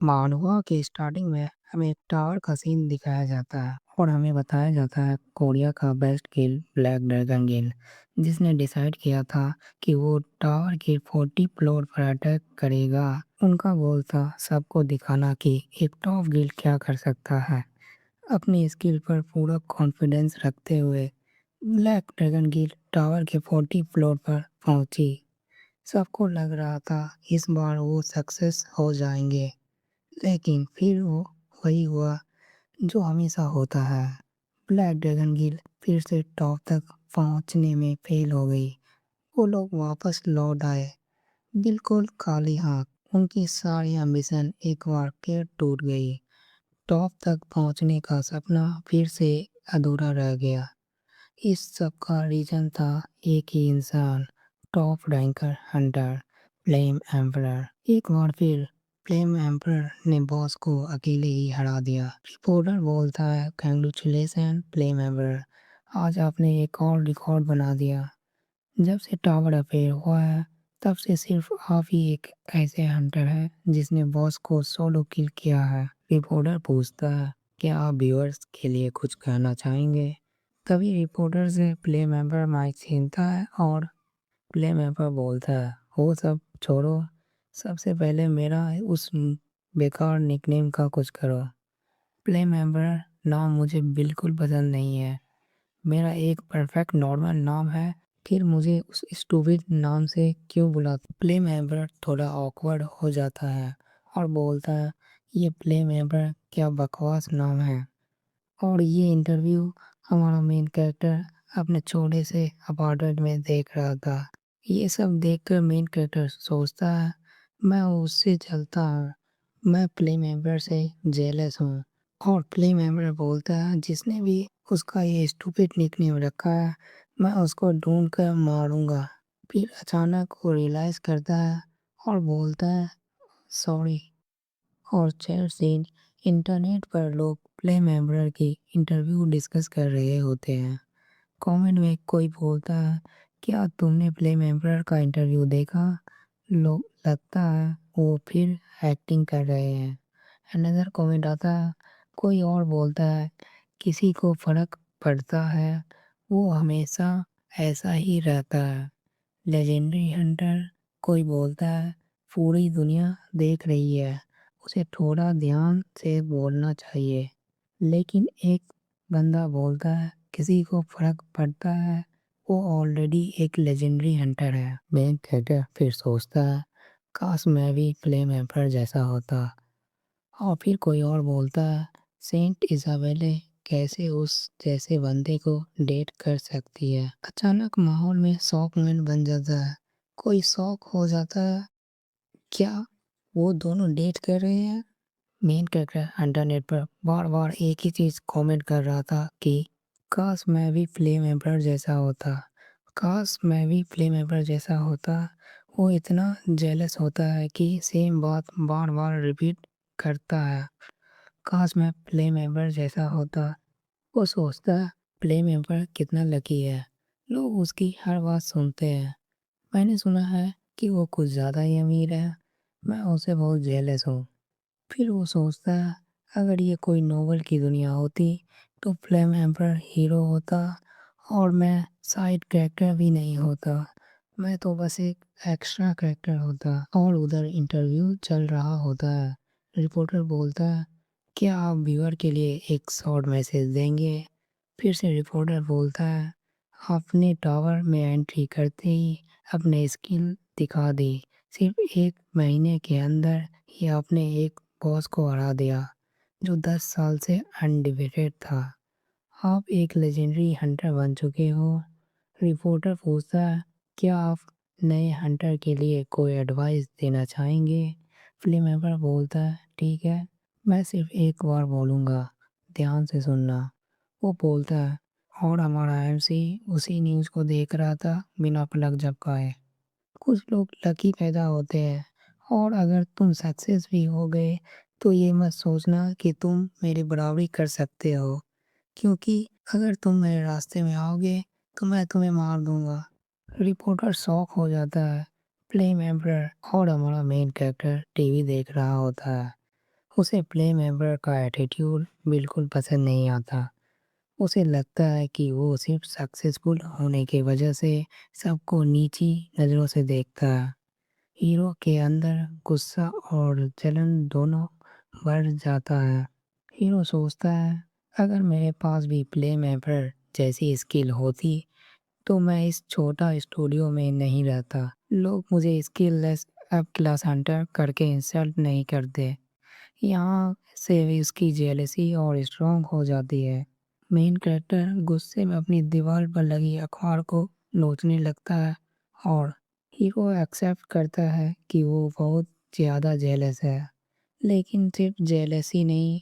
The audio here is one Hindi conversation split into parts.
मानवा के स्टार्टिंग में हमें एक टावर का सीन दिखाया जाता है और हमें बताया जाता है कोरिया का बेस्ट किल ब्लैक ड्रैगन गिल जिसने डिसाइड किया था कि वो टावर के 40 फ्लोर पर अटैक करेगा। उनका गोल था सबको दिखाना कि एक टॉप गिल क्या कर सकता है। अपनी स्किल पर पूरा कॉन्फिडेंस रखते हुए ब्लैक ड्रैगन गिल टावर के 40 फ्लोर पर पहुंची। सबको लग रहा था इस बार वो सक्सेस हो जाएंगे, लेकिन फिर वो वही हुआ जो हमेशा होता है। ब्लैक ड्रैगन गिल फिर से टॉप तक पहुंचने में फेल हो गई। वो लोग वापस लौट आए, बिल्कुल खाली हाथ। उनकी सारी एम्बिशन एक बार फिर टूट गई। टॉप तक पहुंचने का सपना फिर से अधूरा रह गया। इस सब का रीजन था एक ही इंसान, top ranker Hunter flame emperor. एक बार फिर फ्लेम एम्परर ने बॉस को अकेले ही हरा दिया। रिपोर्टर बोलता है, कंग्रेचुलेशन फ्लेम एम्परर, आज आपने एक और रिकॉर्ड बना दिया। जब से टावर अफेयर हुआ है तब से सिर्फ आप ही एक ऐसे हंटर हैं जिसने बॉस को सोलो किल किया है। रिपोर्टर पूछता है, क्या आप व्यूअर्स के लिए कुछ कहना चाहेंगे? तभी रिपोर्टर से प्ले मेंबर माइक छीनता है और प्ले मेंबर बोलता है, वो सब छोड़ो, सबसे पहले मेरा उस बेकार निकनेम का कुछ करो। प्ले मेंबर नाम मुझे बिल्कुल पसंद नहीं है। मेरा एक परफेक्ट नॉर्मल नाम है, फिर मुझे उस स्टूपिड नाम से क्यों बुलाते? प्ले मेंबर थोड़ा ऑकवर्ड हो जाता है और बोलता है, ये प्ले मेंबर क्या बकवास नाम है। और ये इंटरव्यू हमारा मेन कैरेक्टर अपने छोटे से अपार्टमेंट में देख रहा था। ये सब देखकर मेन कैरेक्टर सोचता है, मैं उससे चलता हूँ, मैं प्ले मेंबर से जेलस हूँ। और प्ले मेंबर बोलता है, जिसने भी उसका ये स्टूपिड निकनेम रखा है मैं उसको ढूंढ कर मारूंगा। फिर अचानक वो रियलाइज करता है और बोलता है, सॉरी। और चैट सीन, इंटरनेट पर लोग प्ले मेंबर की इंटरव्यू डिस्कस कर रहे होते हैं। कमेंट में कोई बोलता है, क्या तुमने प्ले मेंबर का इंटरव्यू देखा? लोग लगता है वो फिर एक्टिंग कर रहे हैं। अनदर कमेंट आता है, कोई और बोलता है, किसी को फर्क पड़ता है, वो हमेशा ऐसा ही रहता है। लेजेंडरी हंटर, कोई बोलता है, पूरी दुनिया देख रही है, उसे थोड़ा ध्यान से बोलना चाहिए। लेकिन एक बंदा बोलता है, किसी को फर्क पड़ता है, वो ऑलरेडी एक लेजेंडरी हंटर है। मेन कैरेक्टर फिर सोचता है, काश मैं भी फ्लेम एम्पर जैसा होता। और फिर कोई और बोलता है, सेंट इजाबेले कैसे उस जैसे बंदे को डेट कर सकती है। अचानक माहौल में शॉक मोमेंट बन जाता है। कोई शॉक हो जाता है, क्या वो दोनों डेट कर रहे हैं? मेन कैरेक्टर इंटरनेट पर बार बार एक ही चीज कमेंट कर रहा था कि काश मैं भी फ्लेम एम्पर जैसा होता, काश मैं भी फ्लेम एम्पर जैसा होता। वो इतना जेलस होता है कि सेम बात बार बार रिपीट करता है, काश मैं फ्लेम एम्पर जैसा होता। वो सोचता है, फ्लेम एम्पर कितना लकी है, लोग उसकी हर बात सुनते हैं। मैंने सुना है कि वो कुछ ज़्यादा ही अमीर है, मैं उससे बहुत जेलस हूँ। फिर वो सोचता है, अगर ये कोई नोवेल की दुनिया होती तो फ्लेम एम्पर हीरो होता और मैं साइड कैरेक्टर भी नहीं होता, मैं तो बस एक एक्स्ट्रा कैरेक्टर होता। और उधर इंटरव्यू चल रहा होता है। रिपोर्टर बोलता है, क्या आप व्यूअर के लिए एक शॉर्ट मैसेज देंगे? फिर से रिपोर्टर बोलता है, आपने टावर में एंट्री करते ही अपने स्किल दिखा दी, सिर्फ एक महीने के अंदर ही आपने एक बॉस को हरा दिया जो 10 साल से अनडिफिटेड था। आप एक लेजेंडरी हंटर बन चुके हो। रिपोर्टर पूछता है, क्या आप नए हंटर के लिए कोई एडवाइस देना चाहेंगे? फिल्म मेकर बोलता है, ठीक है, मैं सिर्फ एक बार बोलूँगा, ध्यान से सुनना। वो बोलता है, और हमारा एमसी उसी न्यूज़ को देख रहा था बिना पलक झपकाए। कुछ लोग लकी पैदा होते हैं, और अगर तुम सक्सेस भी हो गए तो ये मत सोचना कि तुम मेरी बराबरी कर सकते हो, क्योंकि अगर तुम मेरे रास्ते में आओगे तो मैं तुम्हें मार दूंगा। रिपोर्टर शॉक हो जाता है। फ्लेम एम्परर और हमारा मेन कैरेक्टर टीवी देख रहा होता है। उसे प्ले मेंबर का एटीट्यूड बिल्कुल पसंद नहीं आता। उसे लगता है कि वो सिर्फ सक्सेसफुल होने की वजह से सबको नीची नज़रों से देखता है। हीरो के अंदर गुस्सा और जलन दोनों बढ़ जाता है। हीरो सोचता है, अगर मेरे पास भी प्ले मेंबर जैसी स्किल होती तो मैं इस छोटा स्टूडियो में नहीं रहता। लोग मुझे स्किललेस अब क्लास हंटर करके इंसल्ट नहीं करते। यहाँ से इसकी जेलसी और स्ट्रॉन्ग हो जाती है। मेन कैरेक्टर गुस्से में अपनी दीवार पर लगी अखबार को नोचने लगता है और हीरो एक्सेप्ट करता है कि वो बहुत ज़्यादा जेलस है। लेकिन सिर्फ जेलसी नहीं,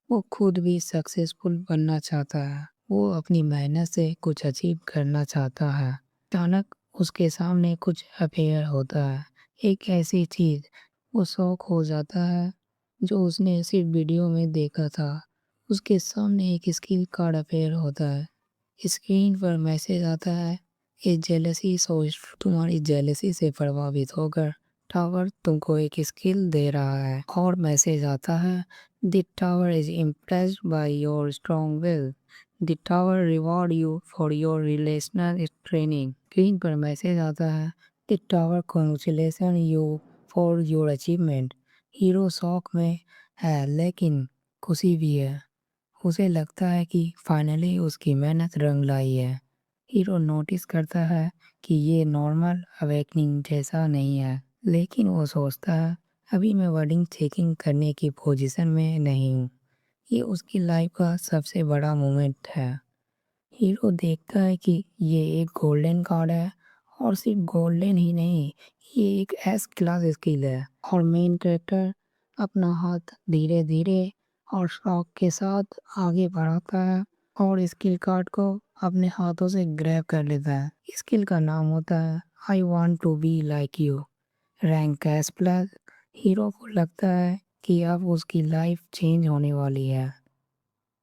वो खुद भी सक्सेसफुल बनना चाहता है। वो अपनी मेहनत से कुछ अचीव करना चाहता है। अचानक उसके सामने कुछ अफेयर होता है। एक ऐसी चीज़, वो शौक हो जाता है जो उसने सिर्फ वीडियो में देखा था। उसके सामने एक स्किल कार्ड अफेयर होता है। स्क्रीन पर मैसेज आता है, ये जेलसी सोच तुम्हारी जेलसी से प्रभावित होकर टावर तुमको एक स्किल दे रहा है। और मैसेज आता है, the tower is impressed by your strong will. The tower reward you for your relational training. Screen पर मैसेज आता है, the tower congratulation you for your achievement. Hero शौक में है लेकिन खुशी भी है। उसे लगता है कि फाइनली उसकी मेहनत रंग लाई है। हीरो नोटिस करता है कि ये नॉर्मल अवेकनिंग जैसा नहीं है, लेकिन वो सोचता है अभी मैं वर्डिंग चेकिंग करने की पोजीशन में नहीं हूँ। ये उसकी लाइफ का सबसे बड़ा मोमेंट है। हीरो देखता है कि ये एक गोल्डन कार्ड है और सिर्फ गोल्डन ही नहीं, ये एक एस क्लास स्किल है। और मेन कैरेक्टर अपना हाथ धीरे धीरे और शौक के साथ आगे बढ़ाता है और स्किल कार्ड को अपने हाथों से ग्रैब कर लेता है। स्किल का नाम होता है I want to be like you. Rank S plus. Hero को लगता है कि अब उसकी लाइफ चेंज होने वाली है।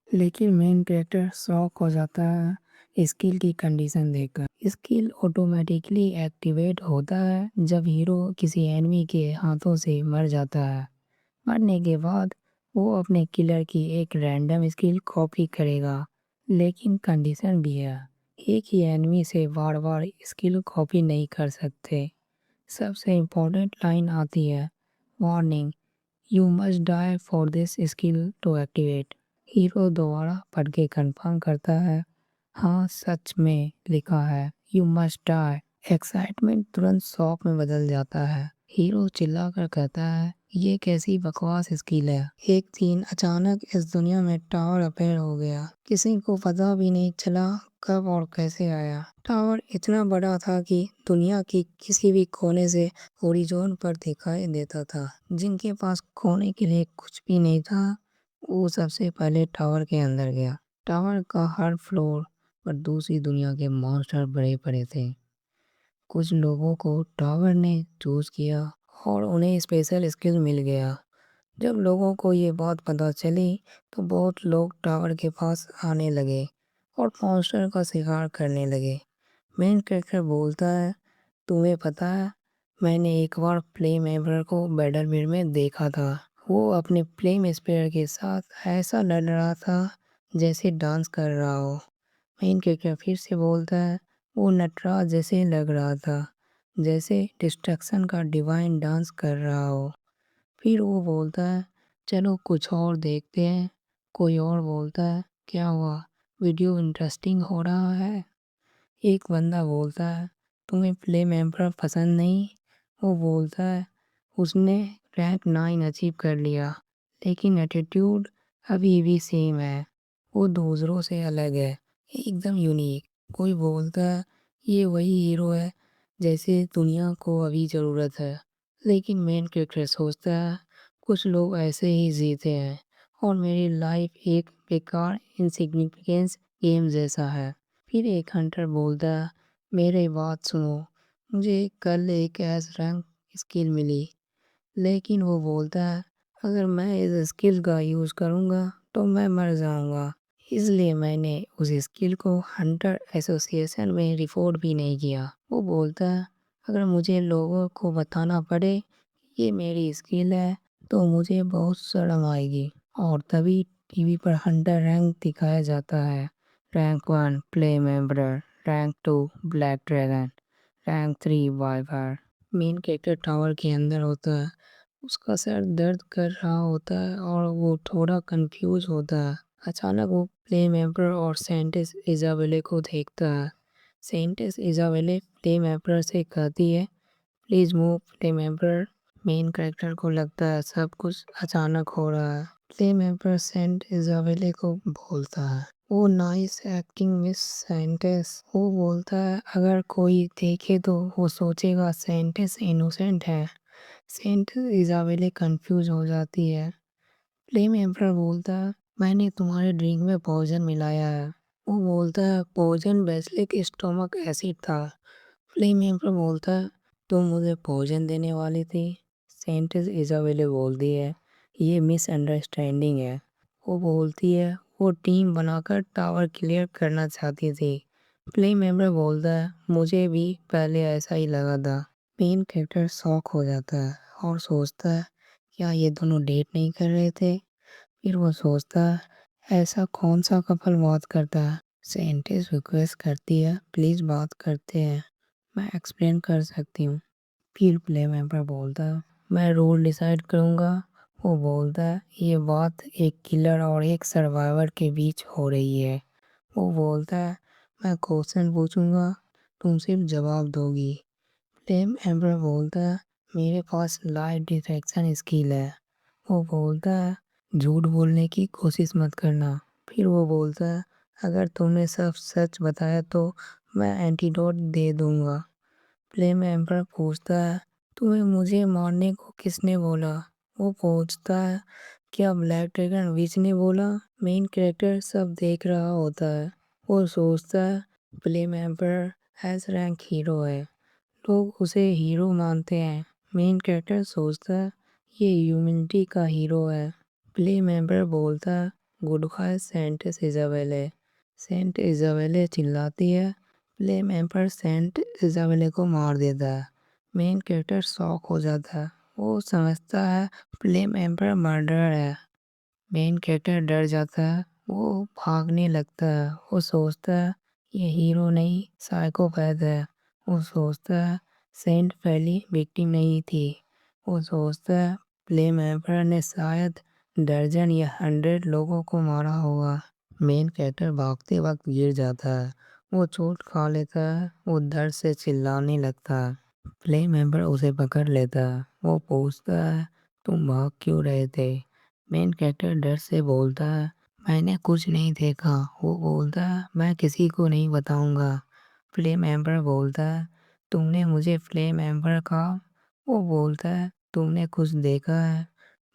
लेकिन मेन कैरेक्टर शॉक हो जाता है स्किल की कंडीशन देखकर। स्किल ऑटोमेटिकली एक्टिवेट होता है जब हीरो किसी एनिमी के हाथों से मर जाता है। मरने के बाद वो अपने किलर की एक रैंडम स्किल कॉपी करेगा। लेकिन कंडीशन भी है, एक ही एनिमी से बार बार स्किल कॉपी नहीं कर सकते। सबसे इम्पोर्टेंट लाइन आती है, warning, you must die for this skill to activate. Hero दोबारा पढ़ के कंफर्म करता है, हाँ सच में लिखा है यू मस्ट डाई। एक्साइटमेंट तुरंत शॉक में बदल जाता है। हीरो चिल्लाकर कहता है, ये कैसी बकवास स्किल है। एक दिन अचानक इस दुनिया में टावर अपेयर हो गया। किसी को पता भी नहीं चला कब और कैसे आया। टावर इतना बड़ा था कि दुनिया की किसी भी कोने से हॉरिजॉन पर दिखाई देता था। जिनके पास खोने के लिए कुछ भी नहीं था, वो सबसे पहले टावर के अंदर गया। टावर का हर फ्लोर पर दूसरी दुनिया के मॉन्स्टर बड़े पड़े थे। कुछ लोगों को टावर ने चूज किया और उन्हें स्पेशल स्किल मिल गया। जब लोगों को ये बात पता चली तो बहुत लोग टावर के पास आने लगे और मॉन्स्टर का शिकार करने लगे। मेन कैरेक्टर बोलता है, तुम्हें पता है, मैंने एक बार प्ले मेंबर को बैटलफील्ड में देखा था। वो अपने फ्लेम स्पेयर के साथ ऐसा लड़ रहा था जैसे डांस कर रहा हो। मेन कैरेक्टर फिर से बोलता है, वो नटराज जैसे लग रहा था, जैसे डिस्ट्रक्शन का डिवाइन डांस कर रहा हो। फिर वो बोलता है, चलो कुछ और देखते हैं। कोई और बोलता है, क्या हुआ, वीडियो इंटरेस्टिंग हो रहा है। एक बंदा बोलता है, तुम्हें प्ले मेंबर पसंद नहीं। वो बोलता है, उसने रैंक 9 अचीव कर लिया, लेकिन एटीट्यूड अभी भी सेम है। वो दूसरों से अलग है, एकदम यूनिक। कोई बोलता है, ये वही हीरो है जैसे दुनिया को अभी ज़रूरत है। लेकिन मेन कैरेक्टर सोचता है, कुछ लोग ऐसे ही जीते हैं और मेरी लाइफ एक बेकार इनसिग्निफिकेंस गेम जैसा है। फिर एक हंटर बोलता है, मेरे बात सुनो, मुझे कल एक एस रैंक स्किल मिली। लेकिन वो बोलता है, अगर मैं इस स्किल का यूज़ करूँगा तो मैं मर जाऊँगा। इसलिए मैंने उस स्किल को हंटर एसोसिएशन में रिपोर्ट भी नहीं किया। वो बोलता है, अगर मुझे लोगों को बताना पड़े ये मेरी स्किल है तो मुझे बहुत शर्म आएगी। और तभी टीवी पर हंटर रैंक दिखाया जाता है। Rank 1 flame emperor, rank 2 black dragon, rank 3 viper. Main character tower के अंदर होता है। उसका सर दर्द कर रहा होता है और वो थोड़ा कंफ्यूज होता है। अचानक वो फ्लेम एम्पर और सेंटिस इजाबेले को देखता है। सेंटिस इजाबेले फ्लेम एम्पर से कहती है, please move flame emperor. Main character को लगता है सब कुछ अचानक हो रहा है। फ्लेम एम्पर सेंट इजाबेले को बोलता है, वो नाइस एक्टिंग मिस सेंटिस। वो बोलता है अगर कोई देखे तो वो सोचेगा सेंटिस इनोसेंट है। सेंट इजाबेले कंफ्यूज हो जाती है। फ्लेम एम्पर बोलता है, मैंने तुम्हारे ड्रिंक में पॉइजन मिलाया है। वो बोलता है पॉइजन बेसिलिक स्टोमक एसिड था। फ्लेम एम्पर बोलता है, तुम मुझे पॉइजन देने वाली थी। सेंट इजाबेले बोलती है, ये मिसअंडरस्टैंडिंग है। वो बोलती है वो टीम बनाकर टावर क्लियर करना चाहती थी। फ्लेम एम्पर बोलता है, मुझे भी पहले ऐसा ही लगा था। मेन कैरेक्टर शॉक हो जाता है और सोचता है क्या ये दोनों डेट नहीं कर रहे थे। फिर वो सोचता है ऐसा कौन सा कपल बात करता है। सेंटिस रिक्वेस्ट करती है प्लीज बात करते हैं, मैं एक्सप्लेन कर सकती हूँ। फिर प्ले मेंबर बोलता है मैं रोल डिसाइड करूँगा। वो बोलता है ये बात एक किलर और एक सर्वाइवर के बीच हो रही है। वो बोलता है मैं क्वेश्चन पूछूंगा, तुम सिर्फ जवाब दोगी। फ्लेम एम्बर बोलता है मेरे पास लाई डिटेक्शन स्किल है। वो बोलता है झूठ बोलने की कोशिश मत करना। फिर वो बोलता है अगर तुमने सब सच बताया तो मैं एंटीडोट दे दूंगा। फ्लेम एम्पर पूछता है तुम्हें मुझे मारने को किसने बोला। वो पूछता है क्या ब्लैक ड्रैगन विच ने बोला। मेन कैरेक्टर सब देख रहा होता है। वो सोचता है flame emperor S rank hero है, लोग उसे हीरो मानते हैं। मेन कैरेक्टर सोचता है ये ह्यूमैनिटी का हीरो है। प्ले मेंबर बोलता है गुड बाय सेंट इजाबेले। सेंट इजाबेले चिल्लाती है, प्ले मेंबर सेंट इजाबेले को मार देता है। मेन कैरेक्टर शॉक हो जाता है। वो समझता है प्ले मेंबर मर्डर है। मेन कैरेक्टर डर जाता है, वो भागने लगता है। वो सोचता है ये हीरो नहीं साइकोपैथ है। वो सोचता है सेंट पहली विक्टिम नहीं थी। वो सोचता है फ्लेम एम्पर ने शायद दर्जन या 100 लोगों को मारा होगा। मेन कैरेक्टर भागते वक्त गिर जाता है। वो चोट खा लेता है, वो दर्द से चिल्लाने लगता है। फ्लेम एम्पर उसे पकड़ लेता है। वो पूछता है तुम भाग क्यों रहे थे। मेन कैरेक्टर डर से बोलता है मैंने कुछ नहीं देखा। वो बोलता है मैं किसी को नहीं बताऊंगा। फ्लेम एम्बर बोलता है तुमने मुझे फ्लेम एम्बर कहा। वो बोलता है तुमने कुछ देखा है।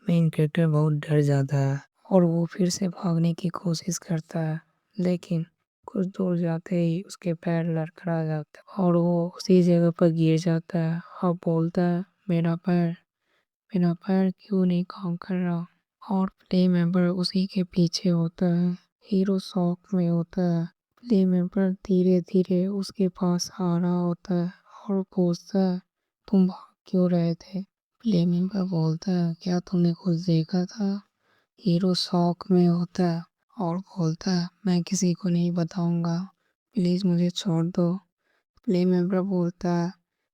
मेन कैरेक्टर बहुत डर जाता है और वो फिर से भागने की कोशिश करता है, लेकिन कुछ दूर जाते ही उसके पैर लड़खड़ा जाते हैं और वो उसी जगह पर गिर जाता है और बोलता है मेरा पैर क्यों नहीं काम कर रहा। और प्ले मेंबर उसी के पीछे होता है। हीरो शॉक में होता है। प्ले मेंबर धीरे धीरे उसके पास आ रहा होता है और पूछता है तुम भाग क्यों रहे थे। प्ले मेंबर बोलता है क्या तुमने कुछ देखा था। हीरो शॉक में होता है और बोलता है मैं किसी को नहीं बताऊंगा, प्लीज मुझे छोड़ दो। प्ले मेंबर बोलता है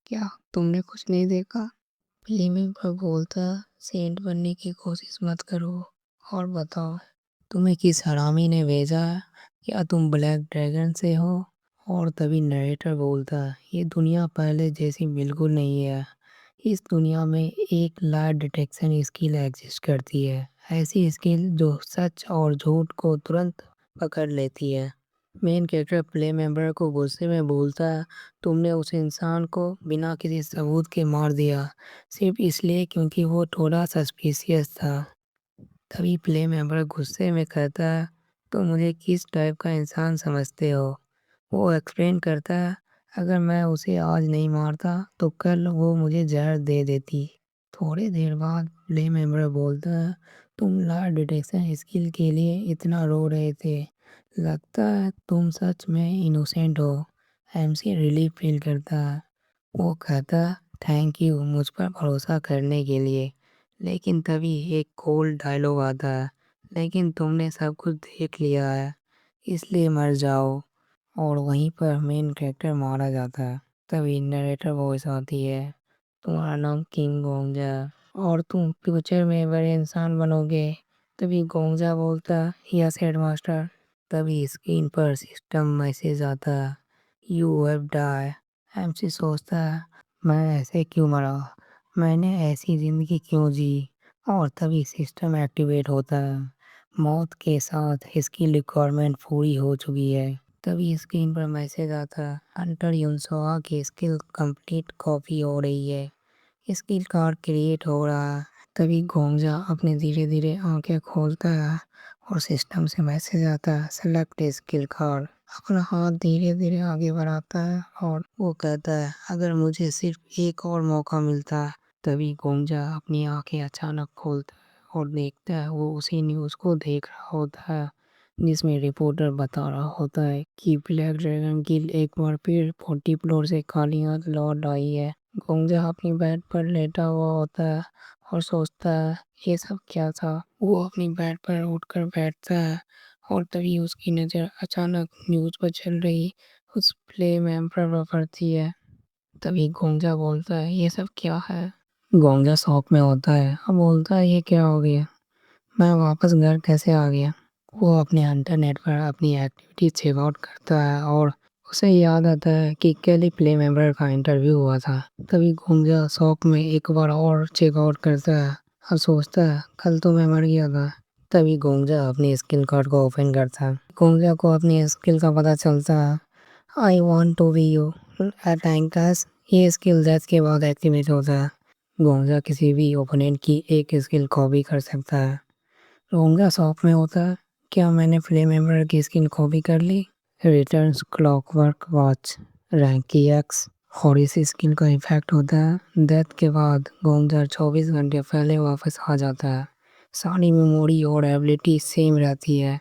क्या तुमने कुछ नहीं देखा। फिल्म पर बोलता सेंट बनने की कोशिश मत करो और बताओ तुम्हें किस हरामी ने भेजा है, क्या तुम ब्लैक ड्रैगन से हो। और तभी नरेटर बोलता ये दुनिया पहले जैसी बिल्कुल नहीं है। इस दुनिया में एक लाई डिटेक्शन स्किल एग्जिस्ट करती है, ऐसी स्किल जो सच और झूठ को तुरंत पकड़ लेती है। मेन कैरेक्टर प्ले मेंबर को गुस्से में बोलता है तुमने उस इंसान को बिना किसी सबूत के मार दिया, सिर्फ इसलिए क्योंकि वो थोड़ा सस्पिशियस था। तभी प्ले मेंबर गुस्से में कहता है तो मुझे किस टाइप का इंसान समझते हो। वो एक्सप्लेन करता है अगर मैं उसे आज नहीं मारता तो कल वो मुझे जहर दे देती। थोड़ी देर बाद प्ले मेंबर बोलता है तुम लाई डिटेक्शन स्किल के लिए इतना रो रहे थे, लगता है तुम सच में इनोसेंट हो। एमसी रिलीफ फील करता है। वो कहता थैंक यू मुझ पर भरोसा करने के लिए, लेकिन तभी एक कोल्ड डायलॉग आता है, लेकिन तुमने सब कुछ देख लिया है, इसलिए मर जाओ। और वहीं पर मेन कैरेक्टर मारा जाता है। तभी नरेटर वॉइस आती है, तुम्हारा नाम किंग गोंगजा और तुम फ्यूचर में बड़े इंसान बनोगे। तभी गोंगजा बोलता, यस हेडमास्टर। तभी स्क्रीन पर सिस्टम मैसेज आता, यू हैव डाई। एमसी सोचता है, मैं ऐसे क्यों मरा, मैंने ऐसी जिंदगी क्यों जी। और तभी सिस्टम एक्टिवेट होता है, मौत के साथ इसकी रिक्वायरमेंट पूरी हो चुकी है। तभी स्क्रीन पर मैसेज आता, हंटर युनसोआ की स्किल कंप्लीट कॉपी हो रही है, स्किल कार्ड क्रिएट हो रहा है। तभी गोंगजा अपने धीरे धीरे आंखें खोलता है और सिस्टम से मैसेज आता है, सेलेक्ट स्किल कार्ड। अपना हाथ धीरे धीरे आगे बढ़ाता है और वो कहता है, अगर मुझे सिर्फ एक और मौका मिलता। तभी गोंगजा अपनी आंखें अचानक खोलता है और देखता है वो उसी न्यूज़ को देख रहा होता है जिसमें रिपोर्टर बता रहा होता है कि ब्लैक ड्रैगन गिल्ड एक बार फिर 40 फ्लोर से खाली हाथ लौट आई है। गोंगजा अपनी बेड पर लेटा हुआ होता है और सोचता है ये सब क्या था। वो अपनी बेड पर उठकर बैठता है और तभी उसकी नज़र अचानक न्यूज़ पर चल रही उस फ्लेम एम्पर पर पड़ती है। तभी गोंगजा बोलता है, ये सब क्या है। गोंगजा शॉक में होता है और बोलता है, ये क्या हो गया, मैं वापस घर कैसे आ गया। वो अपने इंटरनेट पर अपनी एक्टिविटी चेकआउट करता है और उसे याद आता है कि कैली प्ले मेंबर का इंटरव्यू हुआ था। तभी गोंगजा शौक में एक बार और चेकआउट करता है और सोचता है कल तो मैं मर गया था। तभी गोंगजा अपनी स्किल कार्ड को ओपन करता है। गोंगजा को अपनी स्किल का पता चलता है, I want to be you at rank S. ये स्किल डेथ के बाद एक्टिवेट होता है। गोंगजा किसी भी ओपोनेंट की एक स्किल कॉपी कर सकता है। गोंगजा शॉक में होता है, क्या मैंने फ्लेम एम्बर की स्किन कॉपी कर ली। रिटर्न्स क्लॉकवर्क वॉच रैंक की एक्स और इस स्किन का इफेक्ट होता है डेथ के बाद गोंगजा 24 घंटे पहले वापस आ जाता है। सारी मेमोरी और एबिलिटी सेम रहती है।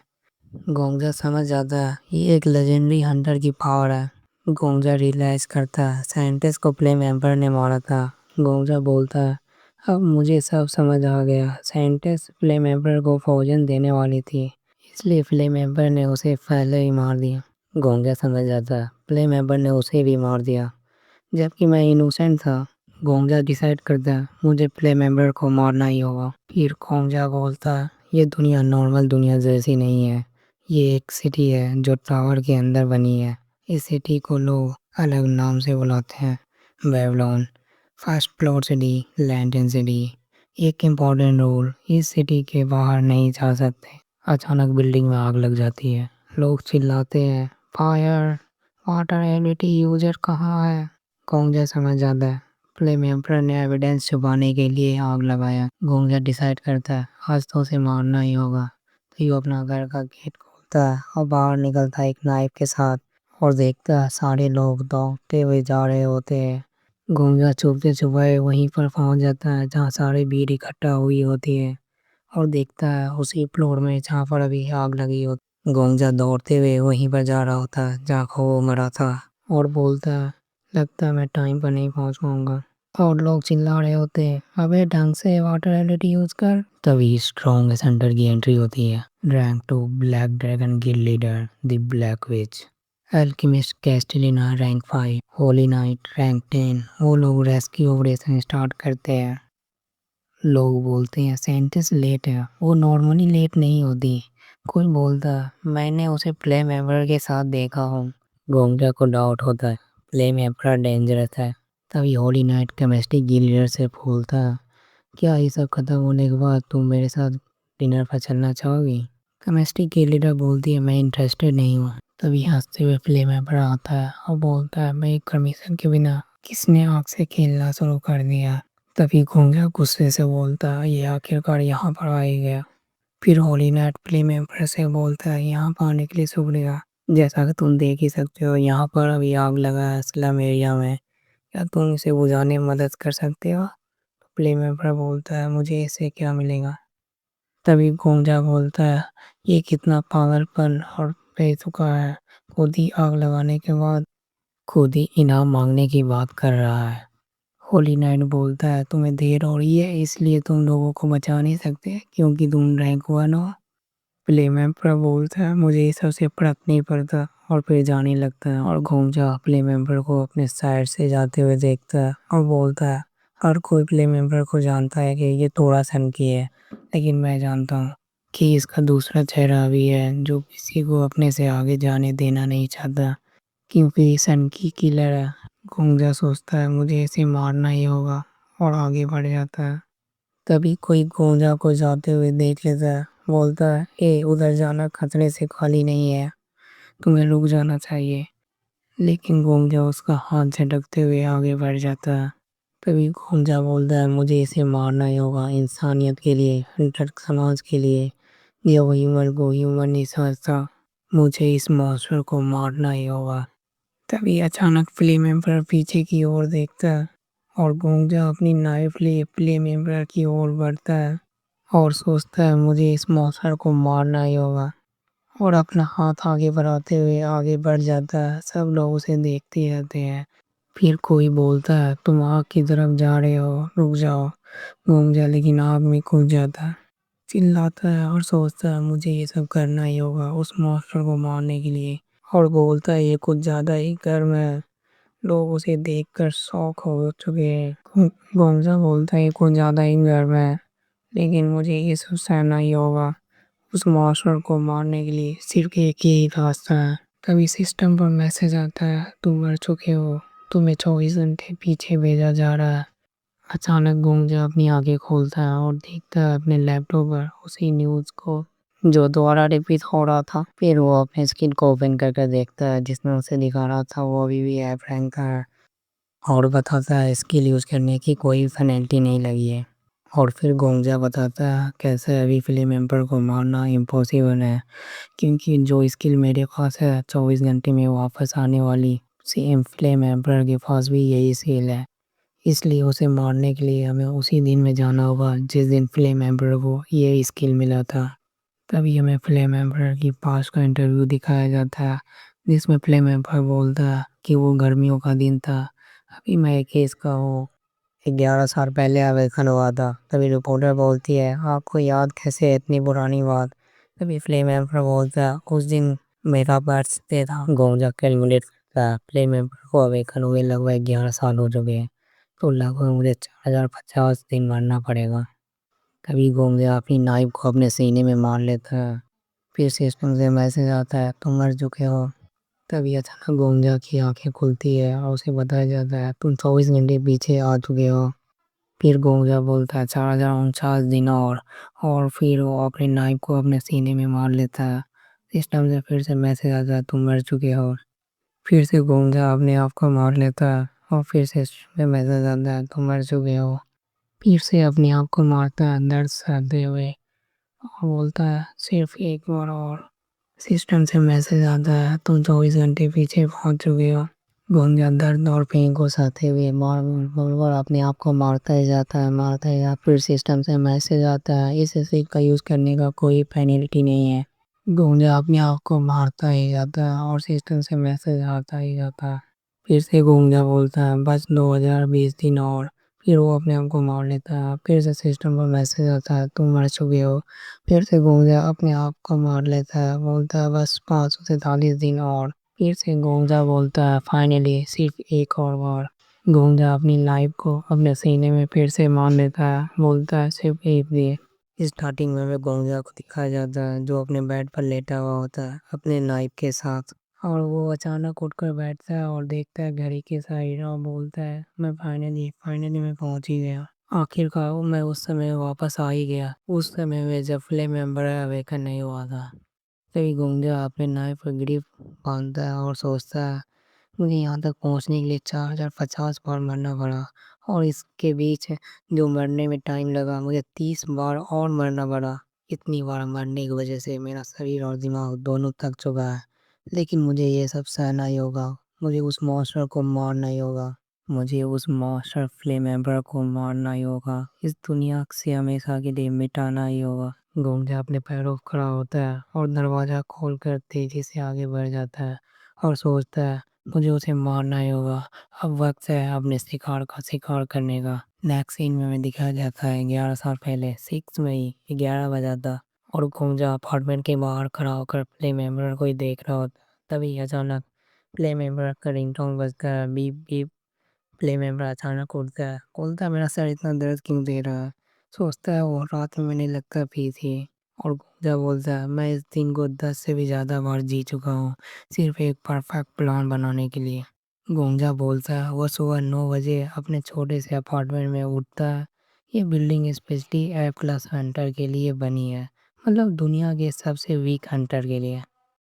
गोंगजा समझ जाता है ये एक लेजेंडरी हंटर की पावर है। गोंगजा रियलाइज करता है साइंटिस्ट को फ्लेम एम्पर ने मारा था। गोंगजा बोलता है, अब मुझे सब समझ आ गया, साइंटिस्ट फ्लेम एम्पर को पॉइजन देने वाली थी, इसलिए फ्लेम एम्पर ने उसे पहले ही मार दिया। गोंगजा समझ जाता है फ्लेम एम्पर ने उसे भी मार दिया, जबकि मैं इनोसेंट था। गोंगजा डिसाइड करता है मुझे फ्लेम एम्पर को मारना ही होगा। फिर गोंगजा बोलता है, ये दुनिया नॉर्मल दुनिया जैसी नहीं है, ये एक सिटी है जो टावर के अंदर बनी है। इस सिटी को लोग अलग नाम से बुलाते हैं, Babylon, first floor city, lentil city. एक इम्पॉर्टेंट रूल, इस सिटी के बाहर नहीं जा सकते। अचानक बिल्डिंग में आग लग जाती है, लोग चिल्लाते हैं, फायर, वाटर एबिलिटी यूजर कहाँ है। गोंगजा समझ जाता है फ्लेम एम्पर ने एविडेंस छुपाने के लिए आग लगाया। गोंगजा डिसाइड करता है आज तो उसे मारना ही होगा। तो वो अपना घर का गेट खोलता है और बाहर निकलता है एक नाइफ के साथ और देखता है सारे लोग दौड़ते हुए जा रहे होते हैं। गोंगजा छुपते छुपाए वहीं पर पहुंच जाता है जहाँ सारी भीड़ इकट्ठा हुई होती है और देखता है उसी फ्लोर में जहाँ पर अभी आग लगी होती। गोंगजा दौड़ते हुए वहीं पर जा रहा होता है जहाँ वो मरा था और बोलता है, लगता है मैं टाइम पर नहीं पहुंच पाऊंगा। और लोग चिल्ला रहे होते हैं, अबे ढंग से वाटर एबिलिटी यूज कर। तभी स्ट्रॉन्ग सेंटर की एंट्री होती है, rank 2 black dragon guild leader the black witch, alchemist Castilina rank 5, holy knight rank 10। वो लोग रेस्क्यू ऑपरेशन स्टार्ट करते हैं। लोग बोलते हैं साइंटिस्ट लेट है, वो नॉर्मली लेट नहीं होती। कोई बोलता मैंने उसे फ्लेम एम्पर के साथ देखा हूँ। गोंगजा को डाउट होता है फ्लेम एम्पर डेंजरस है। तभी होली नाइट केमिस्ट्री की लीडर से बोलता है, क्या ये सब खत्म होने के बाद तुम मेरे साथ डिनर पर चलना चाहोगी। केमिस्ट्री की लीडर बोलती है मैं इंटरेस्टेड नहीं हूँ। तभी हंसते हुए फ्लेम एम्पर आता है और बोलता है मैं परमिशन के बिना किसने आग से खेलना शुरू कर दिया। तभी गोंगजा गुस्से से बोलता है ये आखिरकार यहाँ पर आ ही गया। फिर होली नाइट फ्लेम एम्पर से बोलता है यहाँ पर आने के लिए शुक्रिया, जैसा कि तुम देख ही सकते हो यहाँ पर अभी आग लगा है स्लम एरिया में, क्या तुम इसे बुझाने में मदद कर सकते हो। फ्लेम एम्पर बोलता है मुझे इससे क्या मिलेगा। तभी गोंगजा बोलता है ये कितना पागलपन और बेतुका है, खुद ही आग लगाने के बाद खुद ही इनाम मांगने की बात कर रहा है। होली नाइट बोलता है तुम्हें देर हो रही है इसलिए तुम लोगों को बचा नहीं सकते क्योंकि तुम रैंक 1 हो। प्ले बोलता है मुझे ये सबसे फर्क नहीं पड़ता और फिर जाने लगता है और घूमजा प्ले मेंबर को अपने साइड से जाते हुए देखता है और बोलता है हर कोई प्ले मेंबर को जानता है कि ये थोड़ा सनकी है, लेकिन मैं जानता हूँ कि इसका दूसरा चेहरा भी है जो किसी को अपने से आगे जाने देना नहीं चाहता क्योंकि सनकी किलर है। घूमजा सोचता है मुझे इसे मारना ही होगा और आगे बढ़ जाता है। तभी कोई गोंजा को जाते हुए देख लेता है, बोलता है ए उधर जाना खतरे से खाली नहीं है, तुम्हें रुक जाना चाहिए। लेकिन गोंजा उसका हाथ झटकते हुए आगे बढ़ जाता है। तभी गोंजा बोलता है मुझे इसे मारना ही होगा इंसानियत के लिए, हंटर समाज के लिए। यह ह्यूमन को ह्यूमन नहीं समझता, मुझे इस मॉन्स्टर को मारना ही होगा। तभी अचानक प्ले मेंबर पीछे की ओर देखता है और गोंजा अपनी नाइफ लिए प्ले मेंबर की ओर बढ़ता है और सोचता है मुझे इस मॉन्स्टर को मारना ही होगा और अपना हाथ आगे बढ़ाते हुए आगे बढ़ जाता है। सब लोग उसे देखते रहते हैं। फिर कोई बोलता है तुम आग की तरफ जा रहे हो, रुक जाओ। गोंजा लेकिन आग में कूद जाता है, चिल्लाता है और सोचता है मुझे ये सब करना ही होगा उस मॉन्स्टर को मारने के लिए और बोलता है ये कुछ ज्यादा ही गर्म है। लोग उसे देखकर शॉक हो चुके हैं। गोंजा बोलता है ये कुछ ज्यादा ही गर्म है, लेकिन मुझे ये सब सहना ही होगा उस मॉन्स्टर को मारने के लिए। सिर्फ एक ही रास्ता है। तभी सिस्टम पर मैसेज आता है तुम मर चुके हो, तुम्हें 24 घंटे पीछे भेजा जा रहा है। अचानक गोंजा अपनी आंखें खोलता है और देखता है अपने लैपटॉप पर उसी न्यूज़ को जो दोबारा रिपीट हो रहा था। फिर वो अपने स्क्रीन को ओपन करके देखता है जिसमें उसे दिखा रहा था वो अभी भी ऐप रैंक का है और बताता है स्किल यूज़ करने की कोई पेनल्टी नहीं लगी है। और फिर गोंजा बताता है कैसे अभी प्ले मेंबर को मारना इम्पॉसिबल है क्योंकि जो स्किल मेरे पास है 24 घंटे में वापस आने वाली, सेम प्ले मेंबर के पास भी यही स्किल है। इसलिए उसे मारने के लिए हमें उसी दिन में जाना होगा जिस दिन प्ले मेंबर को ये स्किल मिला था। तभी हमें प्ले मेंबर की पास का इंटरव्यू दिखाया जाता है जिसमें प्ले मेंबर बोलता है कि वो गर्मियों का दिन था, अभी मैं एक केस का हूँ, 11 साल पहले आवेदन हुआ था। तभी रिपोर्टर बोलती है आपको याद कैसे है इतनी पुरानी बात। तभी प्ले मेंबर बोलता है उस दिन मेरा बर्थडे था। गोंजा कैलकुलेट करता है प्ले मेंबर को आवेदन हुए लगभग 11 साल हो चुके हैं, तो लगभग मुझे 4050 दिन मरना पड़ेगा। तभी गोंजा अपनी नाइफ को अपने सीने में मार लेता है। फिर सिस्टम से मैसेज आता है तुम मर चुके हो। तभी अचानक गोंजा की आंखें खुलती है और उसे बताया जाता है तुम 24 घंटे पीछे आ चुके हो। फिर गोंजा बोलता है 4049 दिन और फिर वो अपने नाइफ को अपने सीने में मार लेता है। सिस्टम से फिर से मैसेज आता है तुम मर चुके हो। फिर से गोंजा अपने आप को मार लेता है और फिर से मैसेज आता है तुम मर चुके हो। फिर से अपने आप को मारता है दर्द सहते हुए और बोलता है सिर्फ एक बार और। सिस्टम से मैसेज आता है तुम 24 घंटे पीछे पहुंच चुके हो। गोंजा दर्द और पेन को सहते हुए बार अपने आप को मारता ही जाता है। फिर सिस्टम से मैसेज आता है इस एसिड का यूज़ करने का कोई पेनल्टी नहीं है। गोंजा अपने आप को मारता ही जाता है और सिस्टम से मैसेज आता ही जाता है। फिर से गोंजा बोलता है बस 2020 दिन और। फिर वो अपने आप को मार लेता है। फिर से सिस्टम पर मैसेज आता है तुम मर चुके हो। फिर से गोंजा अपने आप को मार लेता है, बोलता है बस 543 दिन और। फिर से गोंजा बोलता है फाइनली सिर्फ एक और बार। गोंजा अपनी लाइफ को अपने सीने में फिर से मार लेता है, बोलता है सिर्फ एक दिन। स्टार्टिंग में हमें गोंजा को दिखाया जाता है जो अपने बेड पर लेटा हुआ होता है अपने नाइफ के साथ। और वो अचानक उठकर बैठता है और देखता है घड़ी के साइड और बोलता है मैं फाइनली मैं पहुंच ही गया। आखिरकार मैं उस समय वापस आ ही गया, उस समय में जब प्ले मेंबर अवेकन नहीं हुआ था। तभी गोंजा अपने नाइफ पर ग्रिप बांधता है और सोचता है मुझे यहाँ तक पहुँचने के लिए 4050 बार मरना पड़ा और इसके बीच जो मरने में टाइम लगा मुझे 30 बार और मरना पड़ा। इतनी बार मरने की वजह से मेरा शरीर और दिमाग दोनों थक चुका है, लेकिन मुझे ये सब सहना ही होगा, मुझे उस मॉन्स्टर को मारना ही होगा, मुझे उस मॉन्स्टर फ्ले मेंबर को मारना ही होगा, इस दुनिया से हमेशा के लिए मिटाना ही होगा। गोंजा अपने पैरों पर खड़ा होता है और दरवाज़ा खोलकर तेजी से आगे बढ़ जाता है और सोचता है मुझे उसे मारना ही होगा। अब वक्त है अपने शिकार का शिकार करने का। नेक्स्ट सीन में दिखाया जाता है 11 साल पहले 6 मई 11 बजा था और गोंजा अपार्टमेंट के बाहर खड़ा होकर प्ले मेंबर को ही देख रहा होता। तभी अचानक प्ले मेंबर का रिंगटोन बजता है, बीप बीप। प्ले मेंबर अचानक उठता है, बोलता है मेरा सर इतना दर्द क्यों दे रहा है। सोचता है वो रात में मैंने लगता पी थी। और गोंजा बोलता है मैं इस दिन को 10 से भी ज़्यादा बार जी चुका हूँ, सिर्फ एक परफेक्ट प्लान बनाने के लिए। गोंजा बोलता है वो सुबह 9 बजे अपने छोटे से अपार्टमेंट में उठता है। ये बिल्डिंग स्पेशली ए प्लस हंटर के लिए बनी है, मतलब दुनिया के सबसे वीक हंटर के लिए।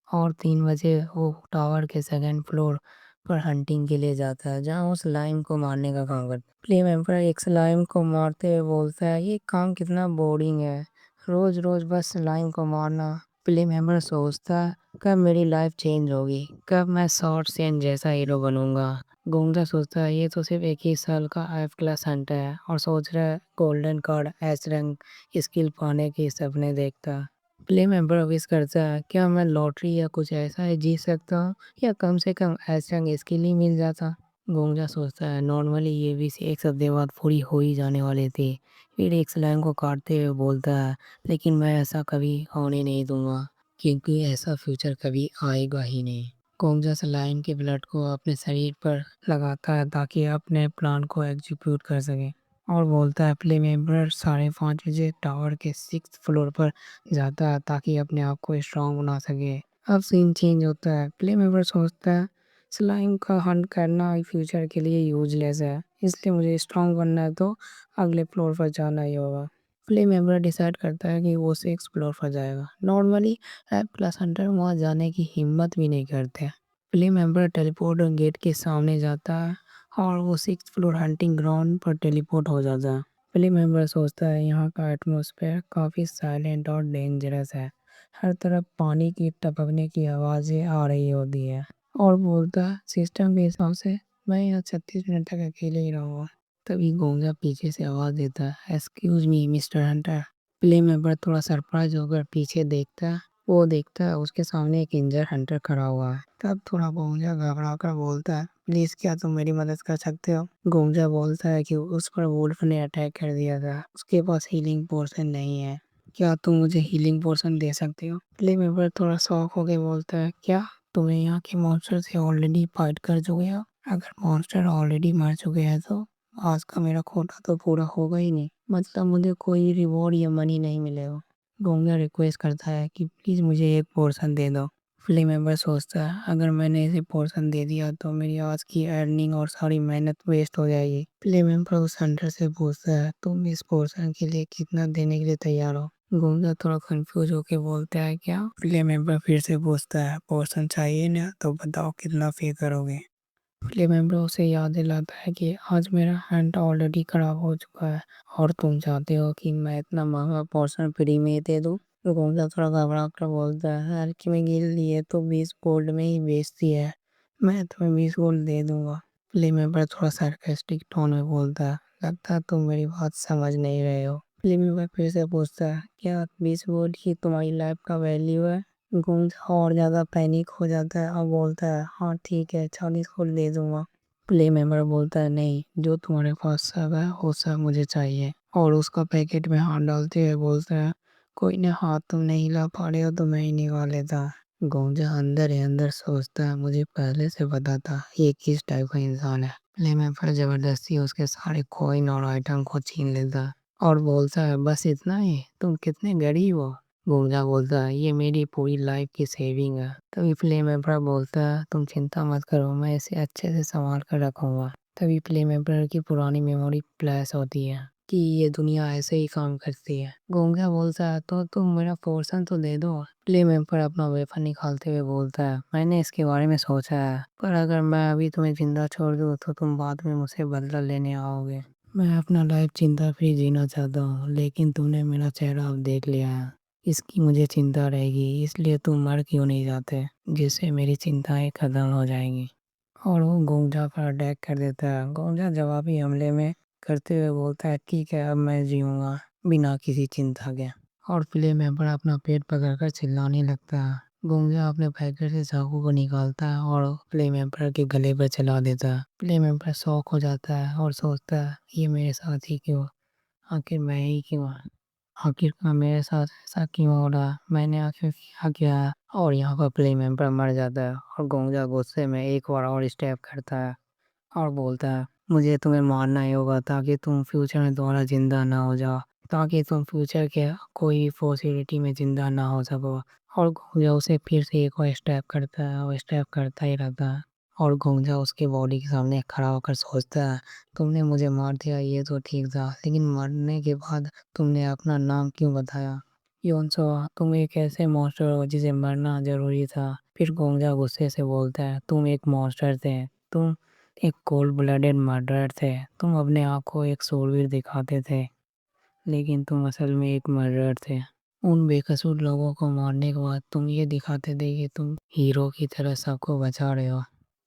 और 3 बजे वो टावर के सेकंड फ्लोर पर हंटिंग के लिए जाता है, जहाँ उस स्लाइम को मारने का काम करता है। प्ले मेंबर एक स्लाइम को मारते हुए बोलता है ये काम कितना बोरिंग है, रोज रोज बस स्लाइम को मारना। प्ले मेंबर सोचता है कब मेरी लाइफ चेंज होगी, कब मैं शॉर्ट सेन जैसा हीरो बनूंगा। गोंजा सोचता है ये तो सिर्फ 21 साल का एफ क्लास हंटर है और सोच रहा है golden card S rank skill पाने के सपने देखता है। प्ले मेंबर विश करता है क्या मैं लॉटरी या कुछ ऐसा ही जीत सकता हूँ, या कम से कम ऐसा इसके लिए मिल जाता। गोंजा सोचता है नॉर्मली ये विश एक हफ्ते बाद पूरी हो ही जाने वाली थी। फिर एक स्लैम को काटते हुए बोलता है लेकिन मैं ऐसा कभी होने नहीं दूंगा, क्योंकि ऐसा फ्यूचर कभी आएगा ही नहीं। गोंजा स्लाइम के ब्लड को अपने शरीर पर लगाता है ताकि अपने प्लान को एग्जीक्यूट कर सके। और बोलता है प्ले मेंबर 5:30 बजे टावर के 6th फ्लोर पर जाता है ताकि अपने आप को स्ट्रांग बना सके। अब सीन चेंज होता है, प्ले मेंबर सोचता है स्लाइम का हंट करना फ्यूचर के लिए यूजलेस है, इसलिए मुझे स्ट्रांग बनना है तो अगले फ्लोर पर जाना ही होगा। प्ले मेंबर डिसाइड करता है कि वो 6th फ्लोर पर जाएगा। नॉर्मली एप प्लस हंटर वहाँ जाने की हिम्मत भी नहीं करते। प्ले मेंबर टेलीपोर्ट गेट के सामने जाता है और वो 6th फ्लोर हंटिंग ग्राउंड पर टेलीपोर्ट हो जाता है। प्ले मेंबर सोचता है यहाँ का एटमॉस्फेयर काफ़ी साइलेंट और डेंजरस है, हर तरफ पानी की टपकने की आवाज़ें आ रही होती है। और बोलता है सिस्टम के हिसाब से मैं यहाँ 36 मिनट तक अकेले ही रहूँगा। तभी गोंजा पीछे से आवाज़ देता है excuse me mister Hunter. Play member थोड़ा सरप्राइज होकर पीछे देखता है। वो देखता है उसके सामने एक इंजर हंटर खड़ा हुआ है। तब थोड़ा गोंजा घबरा कर बोलता है प्लीज क्या तुम मेरी मदद कर सकते हो। गोंजा बोलता है कि उस पर वुल्फ ने अटैक कर दिया था, उसके पास हीलिंग पोर्शन नहीं है, क्या तुम मुझे हीलिंग पोर्शन दे सकते हो। प्ले मेंबर थोड़ा शॉक होकर बोलता है क्या तुम्हें यहाँ के मॉन्स्टर से ऑलरेडी फाइट कर चुके हो। अगर मॉन्स्टर ऑलरेडी मर चुके हैं तो आज का मेरा कोटा तो पूरा होगा ही नहीं, मतलब मुझे कोई रिवॉर्ड या मनी नहीं मिलेगा। गोंगा रिक्वेस्ट करता है कि प्लीज़ मुझे एक पोर्शन दे दो। फ्ली मेंबर सोचता है अगर मैंने इसे पोर्शन दे दिया तो मेरी आज की अर्निंग और सारी मेहनत वेस्ट हो जाएगी। फ्ली मेंबर उस हंटर से पूछता है तुम इस पोर्शन के लिए कितना देने के लिए तैयार हो। गोंगा थोड़ा कंफ्यूज होके बोलता है क्या। फ्ली मेंबर फिर से पूछता है पोर्शन चाहिए ना तो बताओ कितना पे करोगे। प्ले मेंबर उसे याद दिलाता है कि आज मेरा हैंड ऑलरेडी खराब हो चुका है और तुम चाहते हो कि मैं इतना महंगा पोर्शन फ्री में दे दूँ। तो गोंजा थोड़ा घबरा कर बोलता है यार कि मैं गिल लिए तो 20 गोल्ड में ही बेचती है, मैं तुम्हें 20 गोल्ड दे दूंगा। प्ले मेंबर थोड़ा सार्कास्टिक टोन में बोलता है लगता है तुम मेरी बात समझ नहीं रहे हो। प्ले मेंबर फिर से पूछता है क्या 20 गोल्ड ही तुम्हारी लाइफ का वैल्यू है। गुंज और ज़्यादा पैनिक हो जाता है और बोलता है हाँ ठीक है 40 गोल्ड दे दूंगा। प्ले मेंबर बोलता है नहीं, जो तुम्हारे पास सब है वो सब मुझे चाहिए। और उसका पैकेट में हाथ डालते हुए बोलता है कोई ने हाथ तुम नहीं हिला पा रहे हो तो मैं ही निकाल लेता। गोंजा अंदर ही अंदर सोचता है मुझे पहले से पता था ये किस टाइप का इंसान है। प्ले मेंबर जबरदस्ती उसके सारे कॉइन और आइटम को छीन लेता है और बोलता है बस इतना ही, तुम कितने गरीब हो। गोंजा बोलता है ये मेरी पूरी लाइफ की सेविंग है। तभी प्ले मेंबर बोलता है तुम चिंता मत करो मैं इसे अच्छे से संभाल कर रखूंगा। तभी प्ले मेंबर की पुरानी मेमोरी फ्लैश होती है कि ये दुनिया ऐसे ही काम करती है। गोंजा बोलता है तो तुम मेरा पोर्शन तो दे दो। प्ले मेंबर अपना वेपन निकालते हुए बोलता है मैंने इसके बारे में सोचा है, पर अगर मैं अभी तुम्हें जिंदा छोड़ दूँ तो तुम बाद में मुझसे बदला लेने आओगे। मैं अपना लाइफ चिंता फ्री जीना चाहता हूँ, लेकिन तुमने मेरा चेहरा अब देख लिया है, इसकी मुझे चिंता रहेगी, इसलिए तुम मर क्यों नहीं जाते जिससे मेरी चिंताएं खत्म हो जाएंगी। और वो गोंजा पर अटैक कर देता है। गोंजा जवाबी हमले में करते हुए बोलता है ठीक है अब मैं जीऊँगा बिना किसी चिंता के। और प्ले मेंबर अपना पेट पकड़कर चिल्लाने लगता है गोंजा अपने पैकेट से चाकू को निकालता है और प्ले मेंबर के गले पर चला देता है। प्ले मेंबर शॉक हो जाता है और सोचता है ये मेरे साथ ही क्यों, आखिर मैं ही क्यों, आखिरकार मेरे साथ ऐसा क्यों हो रहा, मैंने आखिर क्या किया। और यहाँ पर प्ले मेंबर मर जाता है और गोंजा गुस्से में एक बार और स्टेप करता है और बोलता है मुझे तुम्हें मारना ही होगा ताकि तुम फ्यूचर में दोबारा जिंदा ना हो जाओ, ताकि तुम फ्यूचर के कोई पॉसिबिलिटी में जिंदा ना हो सको। और गोंजा उसे फिर से एक और स्टेप करता है और स्टेप करता ही रहता है। और गोंजा उसके बॉडी के सामने खड़ा होकर सोचता है तुमने मुझे मार दिया ये तो ठीक था, लेकिन मरने के बाद तुमने अपना नाम क्यों बताया, योनसो, तुम एक ऐसे मॉन्स्टर हो जिसे मरना जरूरी था। फिर गोंजा गुस्से से बोलता है तुम एक मॉन्स्टर थे, तुम एक कोल्ड ब्लडेड मर्डरर थे, तुम अपने आप को एक शूरवीर दिखाते थे, लेकिन तुम असल में एक मर्डरर थे। उन बेकसूर लोगों को मारने के बाद तुम ये दिखाते थे कि तुम हीरो की तरह सबको बचा रहे हो।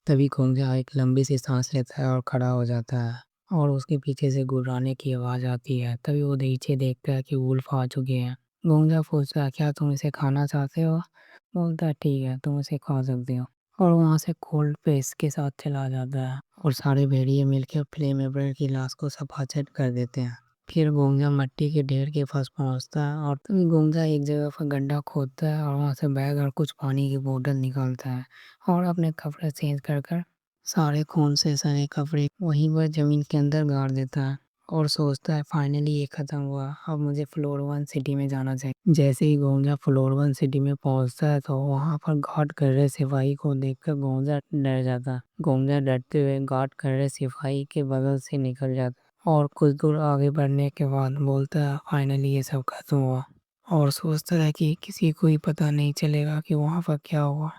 तभी गोंजा एक लंबी सी सांस लेता है और खड़ा हो जाता है और उसके पीछे से गुर्राने की आवाज़ आती है। तभी वो नीचे देखता है कि वुल्फ आ चुके हैं। गोंजा पूछता है क्या तुम इसे खाना चाहते हो, बोलता है ठीक है तुम इसे खा सकते हो। और वहाँ से कोल्ड पेस्ट के साथ चला जाता है और सारे भेड़िए मिलकर फ्लेम एब्रेड की लाश को सफाचट कर देते हैं। फिर गोंजा मिट्टी के ढेर के पास पहुंचता है और तभी गोंजा एक जगह पर गड्ढा खोदता है और वहाँ से बैग और कुछ पानी की बोतल निकालता है और अपने कपड़े चेंज कर सारे खून से सने कपड़े वहीं पर जमीन के अंदर गाड़ देता है और सोचता है फाइनली ये खत्म हुआ, अब मुझे फ्लोर वन सिटी में जाना चाहिए। जैसे ही गोंजा फ्लोर वन सिटी में पहुंचता है तो वहां पर गार्ड कर रहे सिपाही को देखकर गोंजा डर जाता है। गोंजा डरते हुए गार्ड कर रहे सिपाही के बगल से निकल जाता है और कुछ दूर आगे बढ़ने के बाद बोलता है फाइनली ये सब खत्म हुआ, और सोचता है कि किसी को ही पता नहीं चलेगा कि वहां पर क्या हुआ।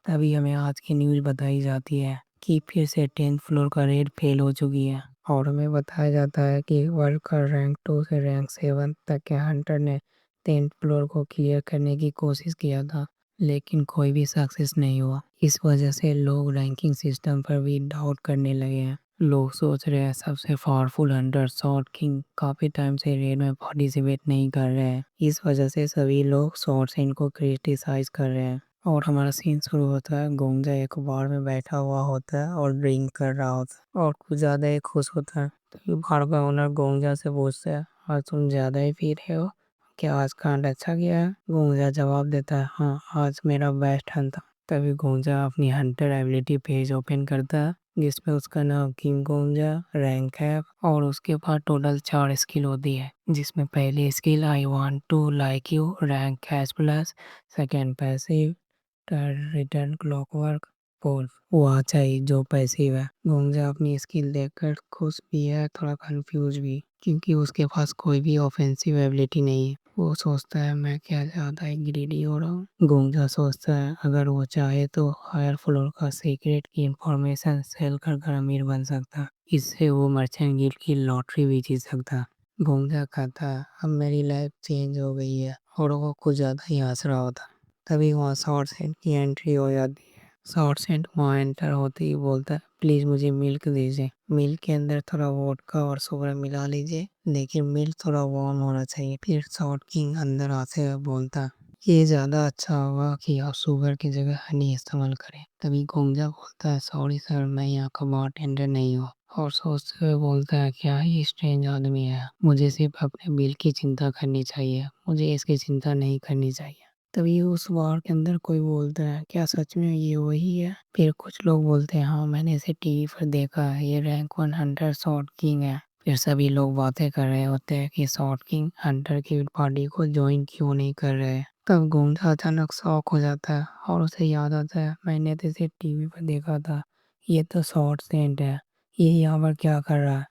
तभी हमें आज की न्यूज़ बताई जाती है कि फिर से 10th फ्लोर का रेड फेल हो चुकी है और हमें बताया जाता है कि वर्ल्ड का रैंक 2 से रैंक 7 तक के हंटर ने 10th फ्लोर को क्लियर करने की कोशिश किया था, लेकिन कोई भी सक्सेस नहीं हुआ। इस वजह से लोग रैंकिंग सिस्टम पर भी डाउट करने लगे हैं। लोग सोच रहे हैं सबसे पावरफुल हंटर शॉर्ट किंग काफी टाइम से रेड में पार्टिसिपेट नहीं कर रहे हैं। इस वजह से सभी लोग शॉर्ट सेन को क्रिटिसाइज कर रहे हैं। और हमारा सीन शुरू होता है, गोंजा एक बार में बैठा हुआ होता है और ड्रिंक कर रहा होता है और कुछ ज़्यादा ही खुश होता है। तो बार का ओनर गोंजा से पूछता है आज तुम ज़्यादा ही पी रहे हो, क्या आज कांड अच्छा गया है। गोंजा जवाब देता है हाँ आज मेरा बेस्ट हंट था। तभी गोंजा अपनी हंटर एबिलिटी पेज ओपन करता है जिसमें उसका नाम किंग गोंजा रैंक है और उसके पास टोटल 4 स्किल होती है, जिसमें पहली skill I want to like you rank hash plus, second passive return clockwork, पोल वह चाहिए जो पैसिव है। गोंजा अपनी स्किल देखकर खुश भी है थोड़ा कंफ्यूज भी, क्योंकि उसके पास कोई भी ऑफेंसिव एबिलिटी नहीं है। वो सोचता है मैं क्या ज़्यादा ही ग्रीडी हो रहा हूँ। गोंजा सोचता है अगर वो चाहे तो हायर फ्लोर का सीक्रेट की इंफॉर्मेशन सेल कर कर अमीर बन सकता, इससे वो मर्चेंट गिल्ड की लॉटरी भी जीत सकता। गोंजा कहता है अब मेरी लाइफ चेंज हो गई है और वो कुछ ज़्यादा ही हंस रहा होता। तभी वहाँ शॉर्ट सेंट की एंट्री हो जाती है। शॉर्ट सेंट वहाँ एंटर होते ही बोलता है प्लीज़ मुझे मिल्क दीजिए, मिल्क के अंदर थोड़ा वोडका और शुगर मिला लीजिए, लेकिन मिल्क थोड़ा वार्म होना चाहिए। फिर शॉर्ट किंग अंदर आते हुए बोलता है ये ज़्यादा अच्छा होगा कि आप शुगर की जगह हनी इस्तेमाल करें। तभी गोंजा बोलता है सॉरी सर मैं यहाँ का बारटेंडर नहीं हूँ, और सोचते हुए बोलता है क्या ही स्ट्रेंज आदमी है, मुझे सिर्फ अपने बिल की चिंता करनी चाहिए, मुझे इसकी चिंता नहीं करनी चाहिए। तभी उस बार के अंदर कोई बोलता है क्या सच में ये वही है। फिर कुछ लोग बोलते हैं हाँ मैंने इसे टीवी पर देखा है, ये रैंक 100 शॉर्ट किंग है। फिर सभी लोग बातें कर रहे होते हैं कि शॉर्ट किंग हंटर की पार्टी को ज्वाइन क्यों नहीं कर रहे। तब गोंजा अचानक शॉक हो जाता है और उसे याद आता है मैंने तो इसे टीवी पर देखा था, ये तो शॉर्ट सेंट है, ये यहाँ पर क्या कर रहा है।